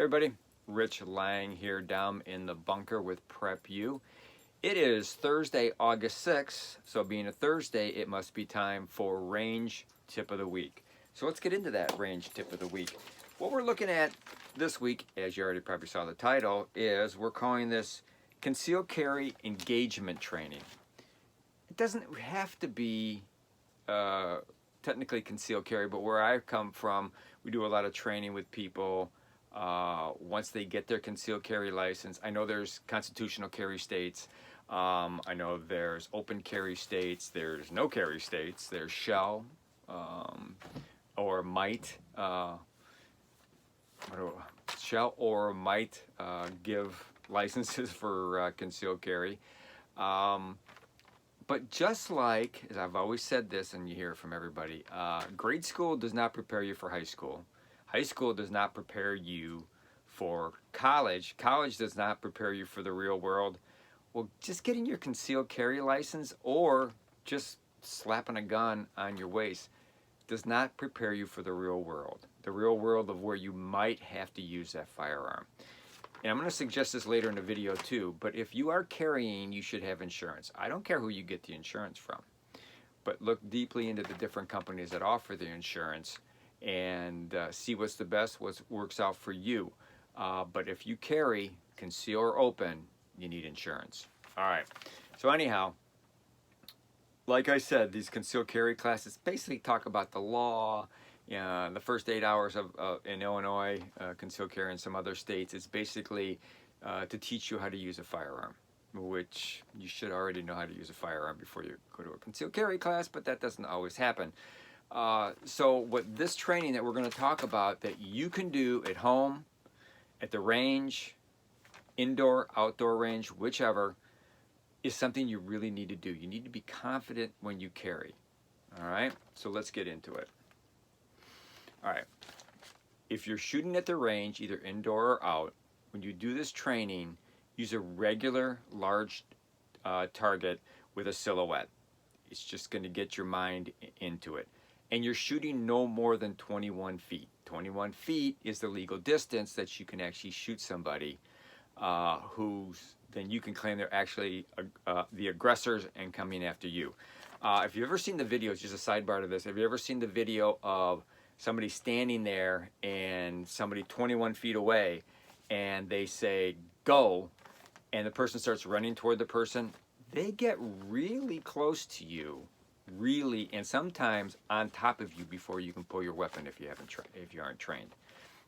everybody, Rich Lang here down in the bunker with Prep U. It is Thursday, August 6th, so being a Thursday, it must be time for Range Tip of the Week. So let's get into that Range Tip of the Week. What we're looking at this week, as you already probably saw the title, is we're calling this Conceal Carry Engagement Training. It doesn't have to be technically concealed carry, but where I come from, we do a lot of training with people once they get their concealed carry license. I know there's constitutional carry states. I know there's open carry states. There's no carry states. There's shall or might. Shall or might give licenses for concealed carry. But just like, as I've always said this, and you hear it from everybody, grade school does not prepare you for high school. High school does not prepare you for college. College does not prepare you for the real world. Well, just getting your concealed carry license or just slapping a gun on your waist does not prepare you for the real world of where you might have to use that firearm. And I'm going to suggest this later in the video too, but if you are carrying, you should have insurance. I don't care who you get the insurance from, but look deeply into the different companies that offer the insurance and see what's the best, what works out for you. But if you carry, conceal or open, you need insurance. All right, so anyhow, like I said, these concealed carry classes basically talk about the law. The first 8 hours in Illinois, concealed carry in some other states, it's basically to teach you how to use a firearm, which you should already know how to use a firearm before you go to a concealed carry class, but that doesn't always happen. So what this training that we're going to talk about that you can do at home, at the range, indoor, outdoor range, whichever, is something you really need to do. You need to be confident when you carry. All right, so let's get into it. All right, if you're shooting at the range, either indoor or out, when you do this training, use a regular large target with a silhouette. It's just going to get your mind into it. And you're shooting no more than 21 feet. 21 feet is the legal distance that you can actually shoot somebody who's, then you can claim they're actually the aggressors and coming after you. If you've ever seen the videos, just a sidebar to this, have you ever seen the video of somebody standing there and somebody 21 feet away and they say, go, and the person starts running toward the person? They get really close to you, really, and sometimes on top of you before you can pull your weapon if you aren't trained.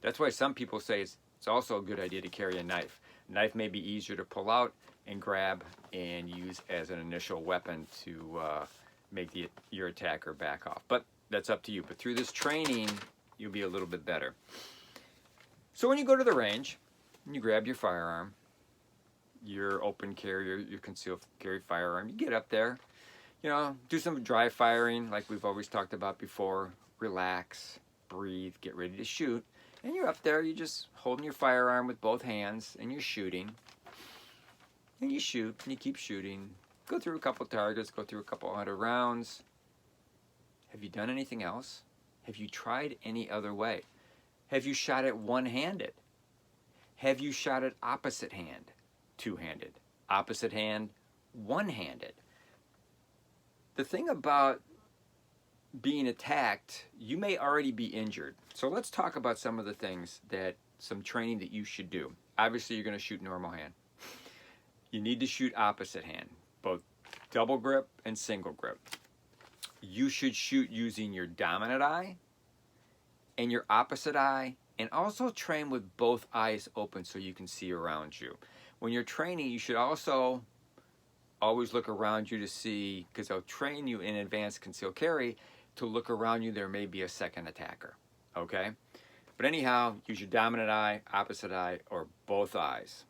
That's why some people say it's also a good idea to carry a knife. A knife may be easier to pull out and grab and use as an initial weapon to make your attacker back off. But that's up to you. But through this training, you'll be a little bit better. So when you go to the range, and you grab your firearm, your open carry, your concealed carry firearm, you get up there, do some dry firing like we've always talked about before. Relax, breathe, get ready to shoot. And you're up there, you're just holding your firearm with both hands, and you're shooting. And you shoot, and you keep shooting. Go through a couple targets, go through a couple 100 rounds. Have you done anything else? Have you tried any other way? Have you shot it one-handed? Have you shot it opposite hand, two-handed? Opposite hand, one-handed? The thing about being attacked, you may already be injured. So let's talk about some of the things some training that you should do. Obviously, you're going to shoot normal hand. You need to shoot opposite hand, both double grip and single grip. You should shoot using your dominant eye and your opposite eye, and also train with both eyes open so you can see around you. When you're training, you should also always look around you to see, because they'll train you in advanced concealed carry to look around you. There may be a second attacker, okay? But anyhow, use your dominant eye, opposite eye, or both eyes.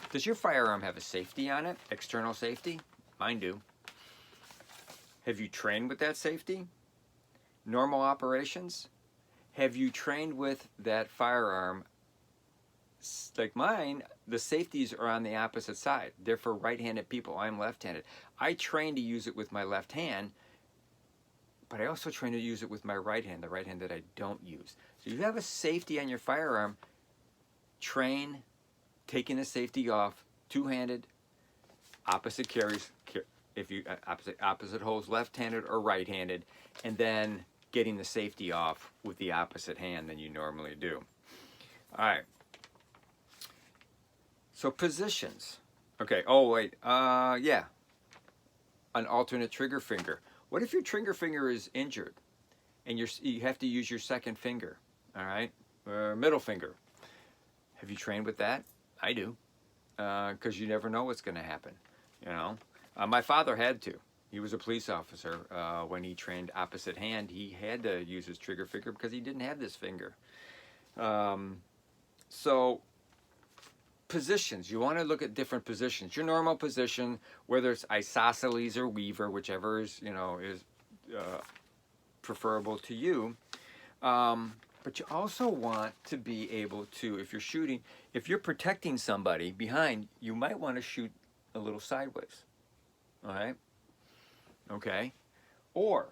Does your firearm have a safety on it, external safety? Mine do. Have you trained with that safety? Normal operations? Have you trained with that firearm? Like mine, the safeties are on the opposite side. They're for right-handed people. I'm left-handed. I train to use it with my left hand, but I also train to use it with my right hand, the right hand that I don't use. So you have a safety on your firearm. train taking the safety off, two-handed, opposite carries, if you opposite holds, left-handed or right-handed, and then getting the safety off with the opposite hand than you normally do. All right. So positions. Okay. Oh wait. Yeah. An alternate trigger finger. What if your trigger finger is injured, and you have to use your second finger? All right. Middle finger. Have you trained with that? I do, because you never know what's going to happen. You know. My father had to. He was a police officer. When he trained opposite hand, he had to use his trigger finger because he didn't have this finger. So positions, you want to look at different positions. Your normal position, whether it's isosceles or weaver, whichever is preferable to you. But you also want to be able to, if you're shooting, if you're protecting somebody behind, you might want to shoot a little sideways. All right? Okay? Or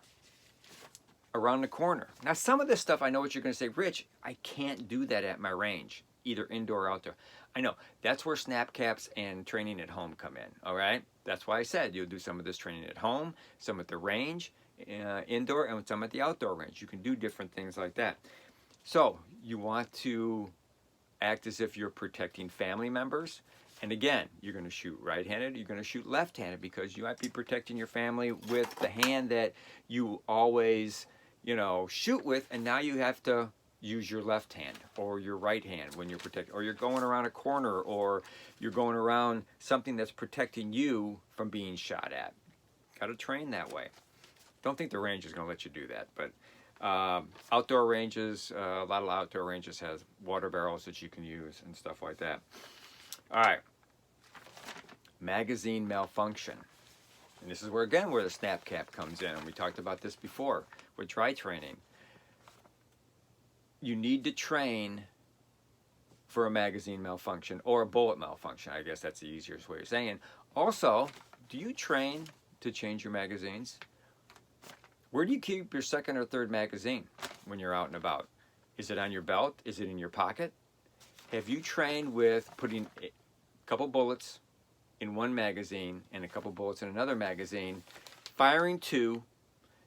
around the corner. Now, some of this stuff, I know what you're going to say, Rich, I can't do that at my range, either indoor or outdoor. I know. That's where snap caps and training at home come in. All right? That's why I said you'll do some of this training at home, some at the range, indoor, and some at the outdoor range. You can do different things like that. So you want to act as if you're protecting family members. And again, you're going to shoot right-handed, you're going to shoot left-handed, because you might be protecting your family with the hand that you always, shoot with, and now you have to use your left hand or your right hand when you're protecting, or you're going around a corner, or you're going around something that's protecting you from being shot at. Got to train that way. Don't think the range is going to let you do that, but outdoor ranges, a lot of outdoor ranges has water barrels that you can use and stuff like that. All right. Magazine malfunction. And this is where, again, where the snap cap comes in. And we talked about this before with dry training. You need to train for a magazine malfunction or a bullet malfunction. I guess that's the easiest way of saying. Also, do you train to change your magazines? Where do you keep your second or third magazine when you're out and about? Is it on your belt? Is it in your pocket? Have you trained with putting a couple bullets in one magazine and a couple bullets in another magazine, firing two,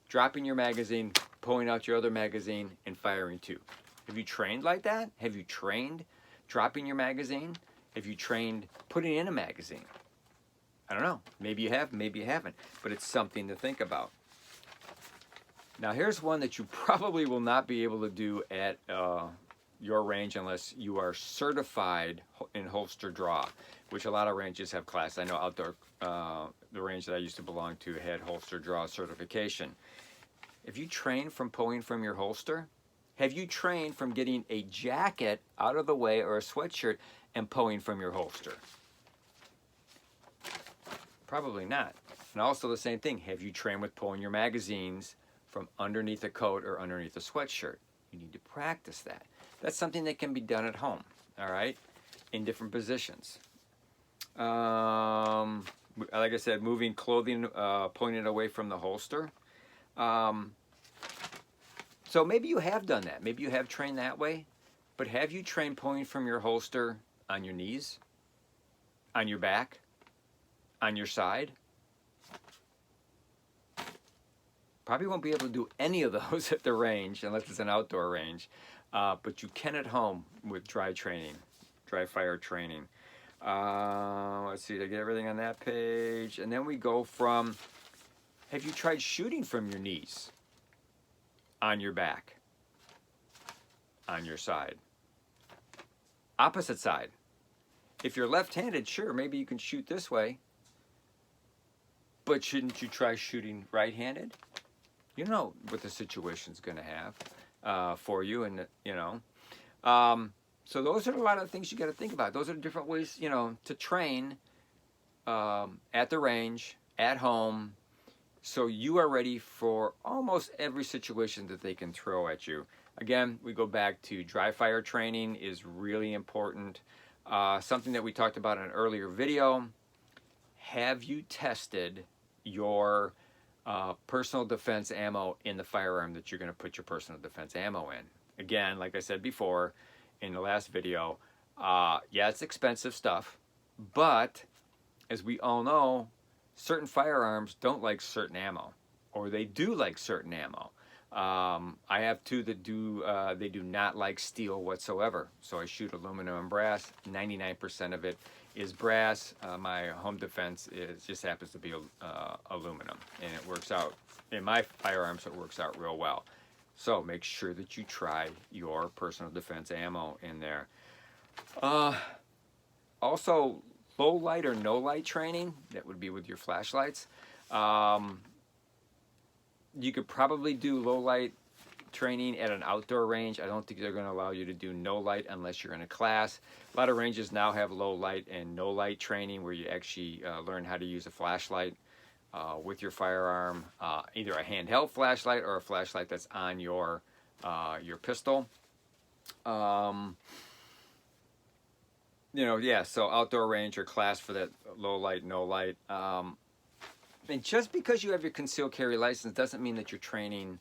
dropping your magazine, pulling out your other magazine, and firing two? Have you trained like that? Have you trained dropping your magazine? Have you trained putting in a magazine? I don't know. Maybe you have, maybe you haven't. But it's something to think about. Now here's one that you probably will not be able to do at your range unless you are certified in holster draw, which a lot of ranges have classes. I know outdoor, the range that I used to belong to had holster draw certification. If you train from pulling from your holster, have you trained from getting a jacket out of the way or a sweatshirt and pulling from your holster? Probably not. And also the same thing, have you trained with pulling your magazines from underneath a coat or underneath a sweatshirt? You need to practice that. That's something that can be done at home, all right, in different positions. Like I said, moving clothing, pulling it away from the holster. So maybe you have done that. Maybe you have trained that way. But have you trained pulling from your holster on your knees, on your back, on your side? Probably won't be able to do any of those at the range unless it's an outdoor range. But you can at home with dry training, dry fire training. Let's see, did I get everything on that page? And then we go from, have you tried shooting from your knees, on your back, on your side, opposite side? If you're left-handed, sure, maybe you can shoot this way. But shouldn't you try shooting right-handed? You know what the situation's going to have for you, and so those are a lot of things you got to think about. Those are different ways, to train at the range, at home, so you are ready for almost every situation that they can throw at you. Again, we go back to dry fire training is really important. Something that we talked about in an earlier video. Have you tested your personal defense ammo in the firearm that you're going to put your personal defense ammo in? Again, like I said before in the last video, Yeah, it's expensive stuff, but as we all know, certain firearms don't like certain ammo, or they do like certain ammo. I have two that do. They do not like steel whatsoever. So I shoot aluminum and brass. 99% of it is brass. My home defense just happens to be aluminum, and it works out in my firearms. It works out real well. So make sure that you try your personal defense ammo in there. Also, low light or no light training, that would be with your flashlights. You could probably do low light training at an outdoor range. I don't think they're going to allow you to do no light unless you're in a class. A lot of ranges now have low light and no light training where you actually learn how to use a flashlight with your firearm, either a handheld flashlight or a flashlight that's on your pistol. So outdoor range or class for that low light, no light. And just because you have your concealed carry license doesn't mean that your training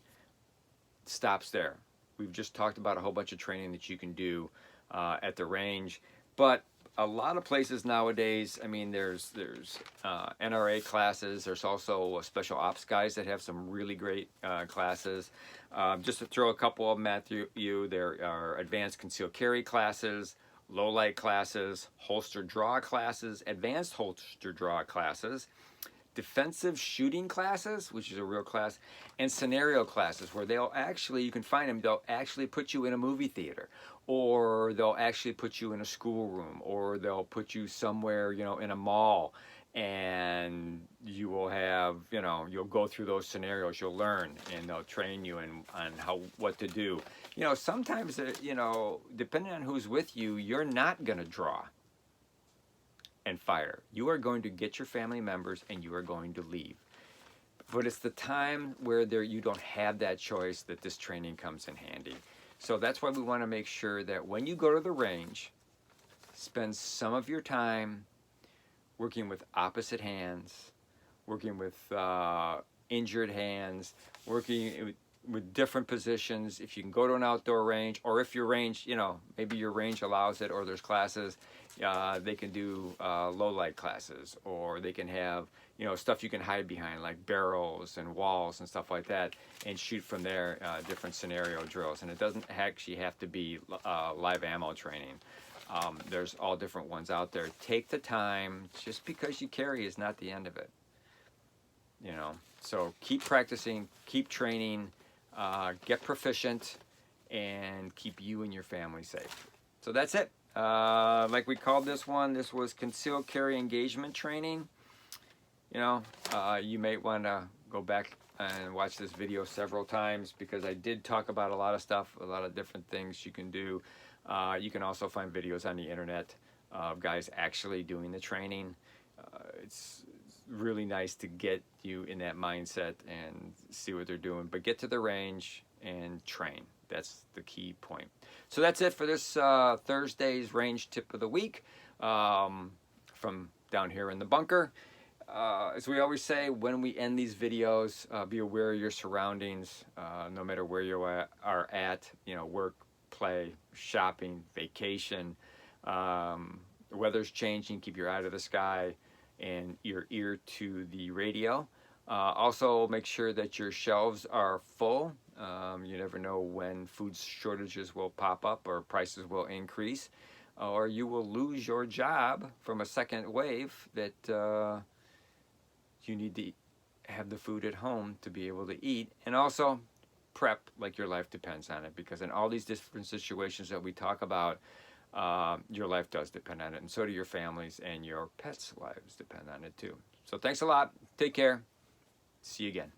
stops there. We've just talked about a whole bunch of training that you can do at the range. But a lot of places nowadays, I mean, there's NRA classes. There's also special ops guys that have some really great classes. Just to throw a couple of them at you, there are advanced concealed carry classes, low light classes, holster draw classes, advanced holster draw classes, defensive shooting classes, which is a real class, and scenario classes where you can find them, they'll actually put you in a movie theater, or they'll actually put you in a schoolroom, or they'll put you somewhere, in a mall, and you will have, you'll go through those scenarios, you'll learn, and they'll train you on what to do. Sometimes, depending on who's with you, you're not going to draw and fire. You are going to get your family members and you are going to leave. But it's the time where you don't have that choice that this training comes in handy. So that's why we want to make sure that when you go to the range, spend some of your time working with opposite hands, working with injured hands, working with different positions. If you can go to an outdoor range, or if your range, maybe your range allows it, or there's classes, they can do low light classes, or they can have, stuff you can hide behind, like barrels and walls and stuff like that, and shoot from there, different scenario drills. And it doesn't actually have to be live ammo training. There's all different ones out there. Take the time. Just because you carry is not the end of it. So keep practicing, keep training, get proficient, and keep you and your family safe. So that's it. Like we called this one, this was concealed carry engagement training. You may want to go back and watch this video several times because I did talk about a lot of stuff, a lot of different things you can do. You can also find videos on the internet of guys actually doing the training. It's really nice to get you in that mindset and see what they're doing, but get to the range and train. That's the key point. So that's it for this Thursday's range tip of the week from down here in the bunker. As we always say, when we end these videos, be aware of your surroundings, no matter where you are at, work, play, shopping, vacation. The weather's changing. Keep your eye to the sky and your ear to the radio. Also, make sure that your shelves are full. You never know when food shortages will pop up or prices will increase, or you will lose your job from a second wave that you need to have the food at home to be able to eat. And also prep like your life depends on it, because in all these different situations that we talk about, your life does depend on it, and so do your families, and your pets' lives depend on it too. So thanks a lot. Take care. See you again.